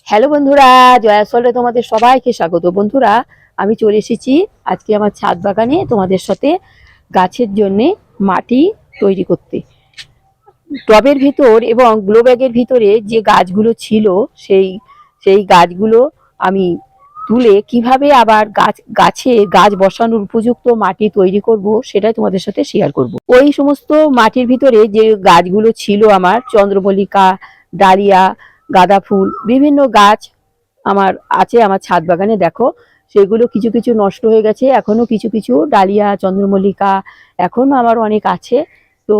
Hello বন্ধুরা, জয়াসলে তোমাদের সবাইকে স্বাগত। বন্ধুরা, আমি চলে এসেছি আজকে আমার ছাদ বাগানে তোমাদের সাথে গাছের জন্য মাটি তৈরি করতে। টবের ভিতর এবং গ্লো ব্যাগের ভিতরে যে গাছগুলো ছিল সেই গাছগুলো আমি তুলে কিভাবে আবার গাছ বসানোর উপযুক্ত মাটি তৈরি করব সেটাই তোমাদের সাথে শেয়ার করব। ওই সমস্ত মাটির ভিতরে যে গাছগুলো ছিল আমার চন্দ্রমল্লিকা, ডালিয়া, গাঁদা ফুল, বিভিন্ন গাছ আমার আছে আমার ছাদ বাগানে। দেখো, সেগুলো কিছু কিছু নষ্ট হয়ে গেছে, এখনো কিছু কিছু ডালিয়া, চন্দ্রমল্লিকা এখনো আমার অনেক আছে। তো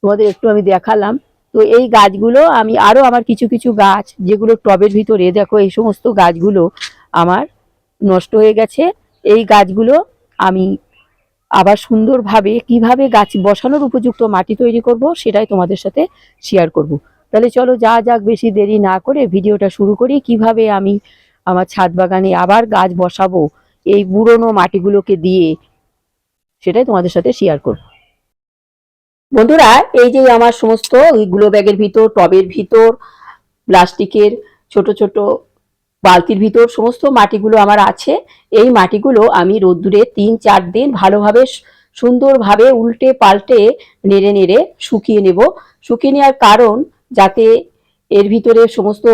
তোমাদের একটু আমি দেখালাম। তো এই গাছগুলো আমি আরো আমার কিছু কিছু গাছ যেগুলো টবের ভিতরে, দেখো এই সমস্ত গাছগুলো আমার নষ্ট হয়ে গেছে। এই গাছগুলো আমি আবার সুন্দরভাবে কিভাবে গাছ বসানোর উপযুক্ত মাটি তৈরি করব সেটাই তোমাদের সাথে শেয়ার করব। তাহলে চলো যাক বেশি দেরি না করে ভিডিওটা শুরু করি। কিভাবে আমি আমার ছাদ বাগানে আবার গাছ বসাবো এই পুরনো মাটিগুলোকে দিয়ে, সেটাই তোমাদের সাথে শেয়ার করব। বন্ধুরা, এই যে আমার সমস্ত গ্লো ব্যাগের ভিতর, টবের ভিতর, প্লাস্টিকের ছোট ছোট বালতির ভিতর সমস্ত মাটিগুলো আমার আছে। এই মাটিগুলো আমি রোদ্দুরে ৩-৪ দিন ভালোভাবে সুন্দরভাবে উল্টে পাল্টে নেড়ে নেড়ে শুকিয়ে নেব। শুকিয়ে নেওয়ার কারণ, যাতে এর ভিতরে সমস্ত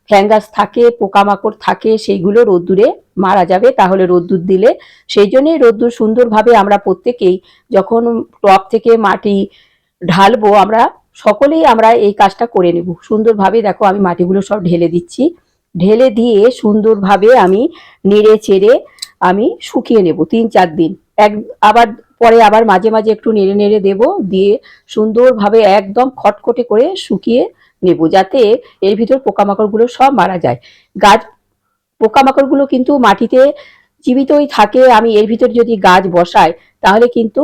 ফ্যাঙ্গাস থাকে, পোকামাকড় থাকে, সেইগুলো রোদ্দুরে মারা যাবে। তাহলে রোদ্দুর দিলে, সেই জন্যই রোদ্দুর সুন্দরভাবে আমরা প্রত্যেকেই যখন টব থেকে মাটি ঢালবো, আমরা সকলেই আমরা এই কাজটা করে নেব সুন্দরভাবে। দেখো, আমি মাটিগুলো সব ঢেলে দিচ্ছি। ঢেলে দিয়ে সুন্দরভাবে আমি নেড়ে চেড়ে আমি শুকিয়ে নেব ৩-৪ দিন। আবার পরে আবার মাঝে মাঝে একটু নেড়ে নেড়ে দেব, দিয়ে সুন্দরভাবে একদম খটখটে করে শুকিয়ে নেব, যাতে এর ভিতর পোকামাকড়গুলো সব মারা যায়। পোকামাকড়গুলো কিন্তু মাটিতে জীবিতই থাকে। আমি এর ভিতর যদি গাছ বসাই, তাহলে কিন্তু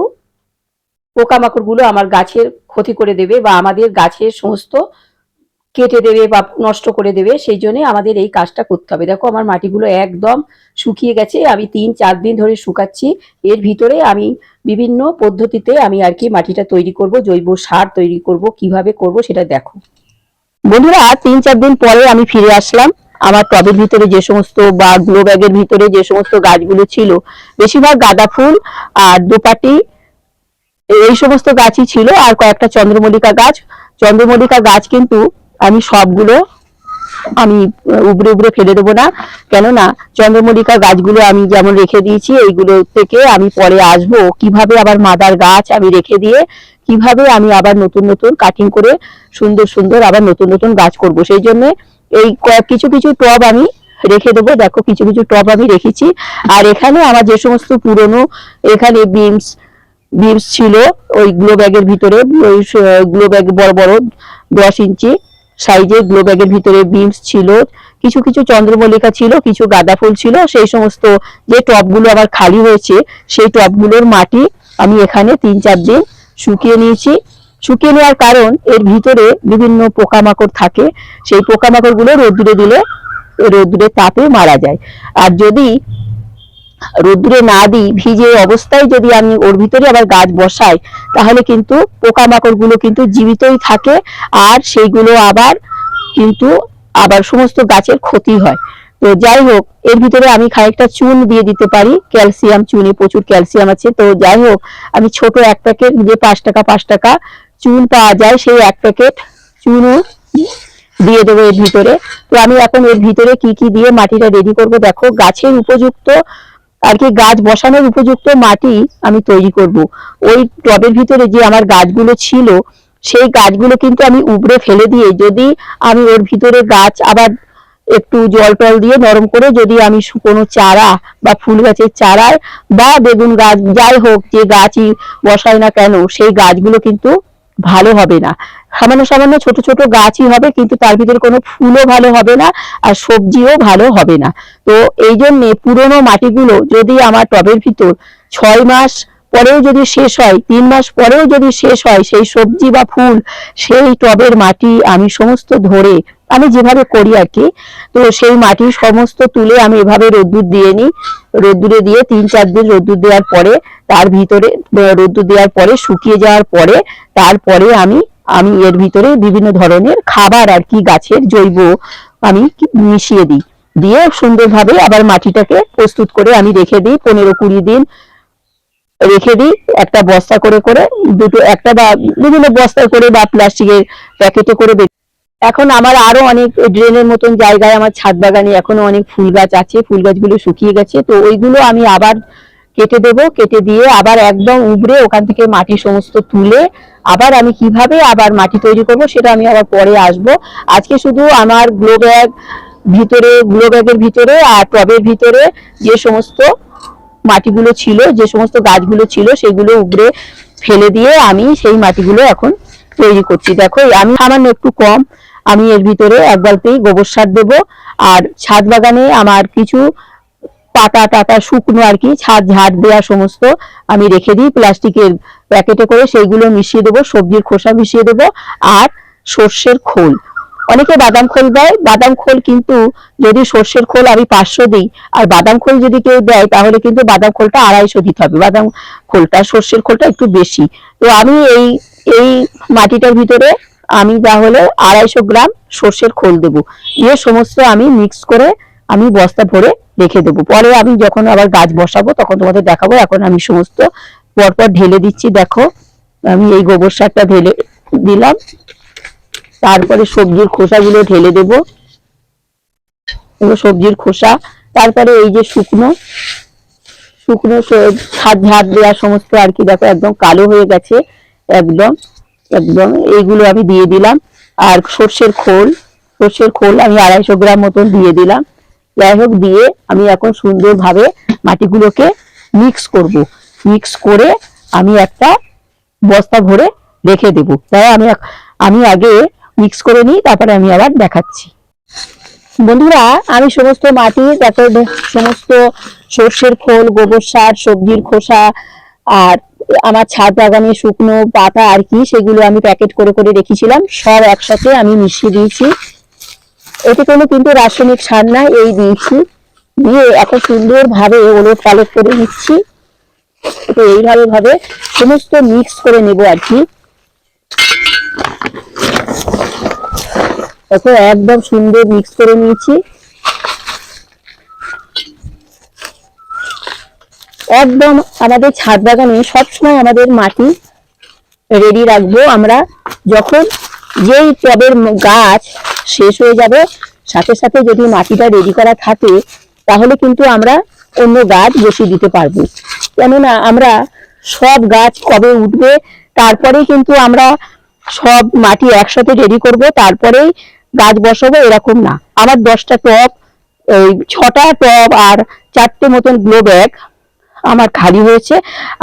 পোকামাকড়গুলো আমার গাছের ক্ষতি করে দেবে বা আমাদের গাছের সমস্ত কেটে দেবে বা নষ্ট করে দেবে। সেই জন্য আমাদের এই কাজটা করতে হবে। দেখো, আমার মাটিগুলো একদম শুকিয়ে গেছে। আমি ৩-৪ দিন ধরে শুকাচ্ছি। এর ভিতরে আমি বিভিন্ন পদ্ধতিতে আমি আর কি মাটিটা তৈরি করব, জৈব সার তৈরি করব। কিভাবে করব সেটা দেখো। বন্ধুরা, ৩-৪ দিন পরে আমি ফিরে আসলাম। আমার টবের ভিতরে যে সমস্ত বা গ্লো ব্যাগের ভিতরে যে সমস্ত গাছগুলো ছিল, বেশিরভাগ গাঁদা ফুল আর দোপাটি এই সমস্ত গাছই ছিল, আর কয়েকটা চন্দ্রমল্লিকা গাছ কিন্তু আমি সবগুলো আমি উবড়ে উবড়ে ফেলে দেবো না। কেননা চন্দ্রমল্লিকা গাছগুলো আমি যেমন রেখে দিয়েছি, এইগুলো থেকে আমি পরে আসবো কিভাবে আবার মাদার গাছ আমি রেখে দিয়ে কিভাবে আমি আবার নতুন নতুন কাটিং করে সুন্দর সুন্দর আবার নতুন নতুন গাছ করব। সেই জন্য এই কিছু কিছু টব আমি রেখে দেবো। দেখো, কিছু কিছু টব আমি রেখেছি। আর এখানে আমার যে সমস্ত পুরনো, এখানে বিমস ছিল ওই গ্লো ব্যাগের ভিতরে, ওই গ্লো ব্যাগ বড় বড় 10 ইঞ্চি সাইজের গ্লো ব্যাগের ভিতরে বিমস ছিল, কিছু কিছু চন্দ্রমল্লিকা ছিল, কিছু গাঁদা ফুল ছিল। সেই সমস্ত যে টবগুলো আমার খালি হয়েছে, সেই টবগুলোর মাটি আমি এখানে ৩-৪ দিন শুকিয়ে নিয়েছি। শুকিয়ে নেওয়ার কারণ, এর ভিতরে বিভিন্ন পোকামাকড় থাকে। সেই পোকামাকড়গুলো রোদ্দুরে দিলে রোদ্দুরের তাপে মারা যায়। আর যদি রোদ্দুরে না দিই, ভিজে অবস্থায় যদি আমি ওর ভিতরে আবার গাছ বসাই, তাহলে কিন্তু পোকামাকড়গুলো কিন্তু জীবিতই থাকে, আর সেইগুলো আবার সমস্ত গাছের ক্ষতি হয়। তো যাই হোক, এর ভিতরে আমি খানিকটা চুন দিয়ে দিতে পারি, ক্যালসিয়াম, চুনে প্রচুর ক্যালসিয়াম আছে। তো যাই হোক, আমি ছোট 1 প্যাকেট, যে 5 টাকা চুন পাওয়া যায়, সেই 1 প্যাকেট চুনও দিয়ে দেবো এর ভিতরে। তো আমি এখন এর ভিতরে কি কি দিয়ে মাটিটা রেডি করব, দেখো। গাছের উপযুক্ত আর কি, গাছ বসানোর উপযুক্ত মাটি আমি তৈরি করব। ওই টবের ভিতরে যে আমার গাছগুলো ছিল, সেই গাছগুলো কিন্তু আমি উপড়ে ফেলে দিয়ে, যদি আমি ওর ভিতরে গাছ আবার একটু জল টল দিয়ে নরম করে যদি আমি কোনো চারা বা ফুল গাছের চারা বা বেগুন গাছ, যাই হোক যে গাছই বসাই না কেন, সেই গাছগুলো কিন্তু ভালো হবে না। সামান্য সামান্য ছোট ছোট গাছই হবে, কিন্তু তার ভিতরে কোনো ফুলও ভালো হবে না, আর সবজিও ভালো হবে না। তো এই জন্যে পুরনো মাটিগুলো যদি আমার টবের ভিতর 6 মাস পরেও যদি শেষ হয়, 3 মাস পরেও যদি শেষ হয় সেই সবজি বা ফুল, সেই টবের মাটি আমি সমস্ত ধরে, আমি যেভাবে করি আর কি, তো সেই মাটি সমস্ত তুলে আমি এভাবে রোদ্দুর দিয়ে নিই। রোদ্দুরে দিয়ে 3-4 দিন রোদ্দুর দেওয়ার পরে, তার ভিতরে রোদ্দুর দেওয়ার পরে শুকিয়ে যাওয়ার পরে, তারপরে আমি এর ভিতরে বিভিন্ন ধরনের খাবার আর কি, গাছের জৈব আমি মিশিয়ে দিই, দিয়ে সুন্দরভাবে আবার মাটিটাকে প্রস্তুত করে আমি রেখে দিই 15-20 দিন রেখে দিই। একটা বস্তা করে করে দুটো একটা বা বিভিন্ন বস্তা করে বা প্লাস্টিকের প্যাকেটে করে। এখন আমার আরো অনেক ড্রেনের মতন জায়গায় আমার ছাদ বাগানে এখনো অনেক ফুল গাছ আছে, ফুল গাছগুলো শুকিয়ে গেছে, তো ওইগুলো আমি আবার কেটে দেব, কেটে দিয়ে আবার একদম উবড়ে ওখান থেকে মাটি সমস্ত তুলে আবার আমি কিভাবে আবার মাটি তৈরি করব সেটা আমি আবার পরে আসব। আজকে শুধু আমার গ্লো ব্যাগের ভিতরে আর টবের ভিতরে যে সমস্ত মাটিগুলো ছিল, যে সমস্ত গাছগুলো ছিল সেগুলো উবড়ে ফেলে দিয়ে আমি সেই মাটিগুলো এখন তৈরি করছি। দেখো আমি সামান্য একটু কম, আমি এর ভিতরে এক বালতি গোবর সার দেবো। আর ছাদ বাগানে আমার কিছু পাতা টাতা শুকনো আর কি ছাদ ঝাড় দেওয়া সমস্ত আমি রেখে দিই প্লাস্টিকের প্যাকেটে করে, সেইগুলো মিশিয়ে দেবো, সবজির খোসা মিশিয়ে দেবো আর সর্ষের খোল। অনেকে বাদাম খোল দেয়, বাদাম খোল কিন্তু যদি সর্ষের খোল আমি 500 দিই আর বাদাম খোল যদি কেউ দেয় তাহলে কিন্তু বাদাম খোলটা 250 দিতে হবে, বাদাম খোলটা সর্ষের খোলটা একটু বেশি। তো আমি এই মাটিটার ভিতরে আমি তাহলে 250 গ্রাম সর্ষের খোল দেবো, দিয়ে সমস্ত আমি মিক্স করে আমি বস্তা ভরে রেখে দেবো। পরে আমি যখন আবার গাছ বসাবো তখন তোমাদের দেখাবো। এখন আমি সমস্ত পরপর ঢেলে দিচ্ছি। দেখো আমি এই গোবর সারটা ঢেলে দিলাম, তারপরে সবজির খোসাগুলো ঢেলে দেবো, সবজির খোসা, তারপরে এই যে শুকনো শুকনো ছাদ ঝাড় দেওয়া সমস্ত আর কি, দেখো একদম কালো হয়ে গেছে, একদম একদম এইগুলো আমি দিয়ে দিলাম। আর সর্ষের খোল আমি 250 গ্রাম মতন দিয়ে দিলাম। যাই হোক, দিয়ে আমি এখন সুন্দরভাবে মাটিগুলোকে মিক্স করব, মিক্স করে আমি একটা বস্তা ভরে রেখে দেব। তাই আমি আগে মিক্স করে নিই, তারপরে আমি আবার দেখাচ্ছি। বন্ধুরা আমি সমস্ত মাটি দেখো, সমস্ত সর্ষের খোল, গোবর সার, সবজির খোসা আর আমার ছাদ বাগানে শুকনো পাতা আর কি সেগুলো আমি প্যাকেট করে করে রেখেছিলাম, সব একসাথে আমি মিশিয়ে দিয়েছি। এতে কোনো কিন্তু রাসায়নিক সার না, এই দিয়েছি, দিয়ে এত সুন্দর ভাবে ওলট পালট করে নিচ্ছি। তো এইভাবে ভাবে সমস্ত মিক্স করে নেব আর কি। দেখো একদম সুন্দর মিক্স করে নিয়েছি। একদম আমাদের ছাদ বাগানে সবসময় আমাদের মাটি রেডি রাখবো আমরা, যখন যেই টবের গাছ শেষ হয়ে যাবে সাথে সাথে যদি মাটিটা রেডি করা থাকে তাহলে কিন্তু আমরা অন্য গাছ বসিয়ে দিতে পারবো। কেননা আমরা সব গাছ কবে উঠবে তারপরেই কিন্তু আমরা সব মাটি একসাথে রেডি করব, তারপরেই গাছ বসাবো এরকম না। আমার 10টা টব, 6টা টব আর 4টে মতন গ্লো ব্যাগ আমার খালি হয়েছে,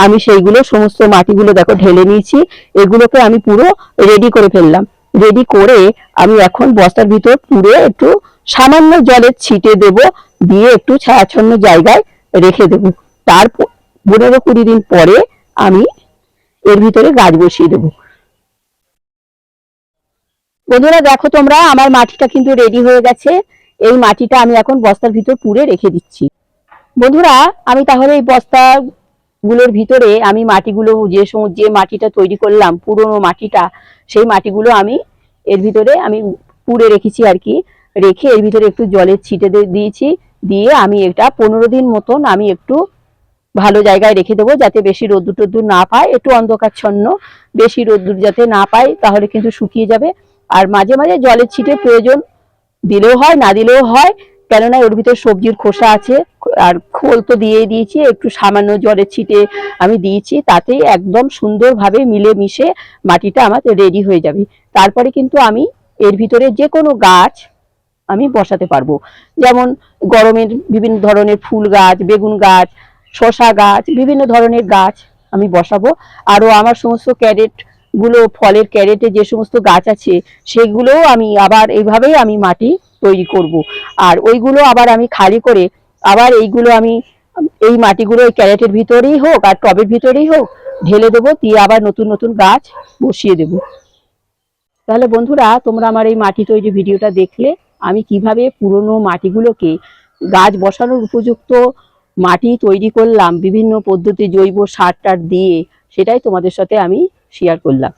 আমি সেইগুলো সমস্ত মাটিগুলো দেখো ঢেলে নিয়েছি, এগুলোকে আমি পুরো রেডি করে ফেললাম। রেডি করে আমি এখন বস্তার ভিতর পুরো একটু সামান্য জলের ছিটে দেব, দিয়ে একটু ছায়াচ্ছন্ন জায়গায় রেখে দেব। তার 15-20 দিন পরে আমি এর ভিতরে গাছ বসিয়ে দেব। বন্ধুরা দেখো তোমরা, আমার মাটিটা কিন্তু রেডি হয়ে গেছে। এই মাটিটা আমি এখন বস্তার ভিতর পুরে রেখে দিচ্ছি। বন্ধুরা আমি তাহলে এই বস্তা গুলোর ভিতরে আমি মাটিগুলো যে মাটিটা তৈরি করলাম পুরনো মাটিটা, সেই মাটিগুলো আমি এর ভিতরে আমি পুড়ে রেখেছি আর কি, রেখে এর ভিতরে একটু জলের ছিটে দিয়েছি, দিয়ে আমি এটা 15 দিন মতন আমি একটু ভালো জায়গায় রেখে দেবো, যাতে বেশি রোদ্দুর টোদ্দুর না পায়, একটু অন্ধকারচ্ছন্ন, বেশি রোদ্দুর যাতে না পায়, তাহলে কিন্তু শুকিয়ে যাবে। আর মাঝে মাঝে জলের ছিটে প্রয়োজন দিলেও হয়, না দিলেও হয়, কেননা ওর ভিতরে সবজির খোসা আছে আর খোল তো দিয়ে দিয়েছি, একটু সামান্য জলের ছিটে আমি দিয়েছি, তাতেই একদম সুন্দরভাবে মিলে মিশে মাটিটা আমার রেডি হয়ে যাবে। তারপরে কিন্তু আমি এর ভিতরে যে কোনো গাছ আমি বসাতে পারবো, যেমন গরমের বিভিন্ন ধরনের ফুল গাছ, বেগুন গাছ, শসা গাছ, বিভিন্ন ধরনের গাছ আমি বসাবো। আরো আমার সমস্ত ক্যারেট গুলো, ফলের ক্যারেটে যে সমস্ত গাছ আছে সেগুলোও আমি আবার এইভাবেই আমি মাটি তৈরি করব। আর ওইগুলো আবার আমি খালি করে আবার এইগুলো আমি এই মাটিগুলো ওই ক্যারেটের ভিতরেই হোক আর টবের ভিতরেই হোক ঢেলে দেবো, দিয়ে আবার নতুন নতুন গাছ বসিয়ে দেব। তাহলে বন্ধুরা তোমরা আমার এই মাটি তৈরি ভিডিওটা দেখলে আমি কিভাবে পুরনো মাটিগুলোকে গাছ বসানোর উপযুক্ত মাটি তৈরি করলাম বিভিন্ন পদ্ধতি, জৈব সার টার দিয়ে, সেটাই তোমাদের সাথে আমি শেয়ার করলাম।